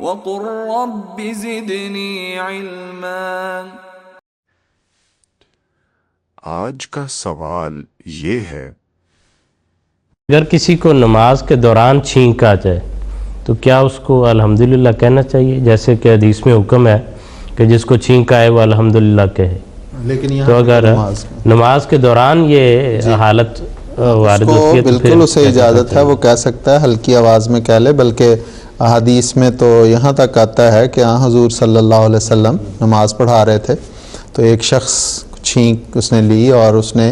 وقل رب زدنی علما۔ آج کا سوال یہ ہے، اگر کسی کو نماز کے دوران چھینک آ جائے تو کیا اس کو الحمدللہ کہنا چاہیے؟ جیسے کہ حدیث میں حکم ہے کہ جس کو چھینک آئے وہ الحمدللہ کہے، لیکن تو اگر نماز کے دوران یہ حالت وارد ہوتی ہے تو بالکل اسے اجازت ہے، وہ کہہ سکتا ہے، ہلکی آواز میں کہہ لے۔ بلکہ احادیث میں تو یہاں تک آتا ہے کہ حضور صلی اللہ علیہ وسلم نماز پڑھا رہے تھے تو ایک شخص چھینک اس نے لی اور اس نے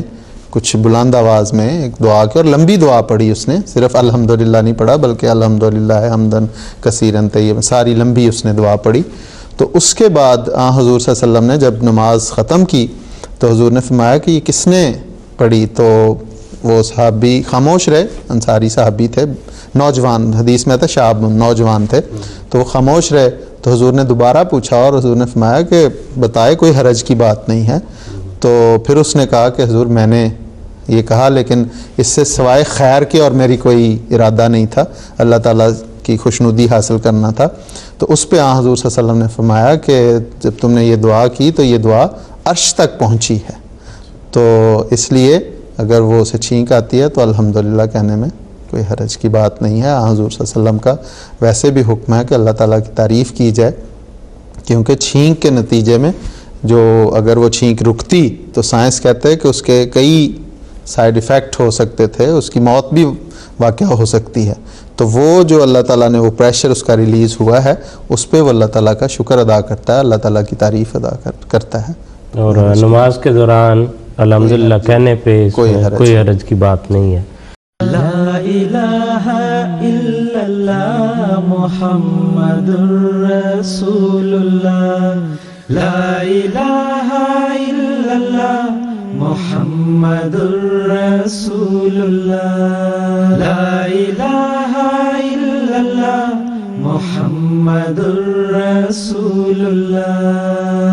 کچھ بلند آواز میں ایک دعا کی اور لمبی دعا پڑھی۔ اس نے صرف الحمدللہ نہیں پڑھا بلکہ الحمدللہ حمدن کثیرن طیبا، ساری لمبی اس نے دعا پڑھی۔ تو اس کے بعد حضور صلی اللہ علیہ وسلم نے جب نماز ختم کی تو حضور نے فرمایا کہ یہ کس نے پڑھی؟ تو وہ صحابی خاموش رہے، انصاری صحابی تھے، نوجوان، حدیث میں تھا شاب، نوجوان تھے، تو وہ خاموش رہے۔ تو حضور نے دوبارہ پوچھا اور حضور نے فرمایا کہ بتائے کوئی حرج کی بات نہیں ہے۔ تو پھر اس نے کہا کہ حضور میں نے یہ کہا لیکن اس سے سوائے خیر کے اور میری کوئی ارادہ نہیں تھا، اللہ تعالیٰ کی خوشنودی حاصل کرنا تھا۔ تو اس پہ حضور صلی اللہ علیہ وسلم نے فرمایا کہ جب تم نے یہ دعا کی تو یہ دعا عرش تک پہنچی ہے، تو اس لیے اگر وہ اسے چھینک آتی ہے تو الحمدللہ کہنے میں کوئی حرج کی بات نہیں ہے۔ حضور صلی اللہ علیہ وسلم کا ویسے بھی حکم ہے کہ اللہ تعالیٰ کی تعریف کی جائے، کیونکہ چھینک کے نتیجے میں جو اگر وہ چھینک رکتی تو سائنس کہتے ہیں کہ اس کے کئی سائیڈ ایفیکٹ ہو سکتے تھے، اس کی موت بھی واقع ہو سکتی ہے۔ تو وہ جو اللہ تعالیٰ نے وہ پریشر اس کا ریلیز ہوا ہے اس پہ وہ اللہ تعالیٰ کا شکر ادا کرتا ہے، اللہ تعالیٰ کی تعریف ادا کرتا ہے۔ اور نماز کے دوران الحمدللہ کہنے پہ کوئی حرج کی بات نہیں ہے۔ لا الہ الا اللہ محمد رسول اللہ، لا الہ الا اللہ محمد رسول اللہ، لا الہ الا اللہ محمد رسول اللہ۔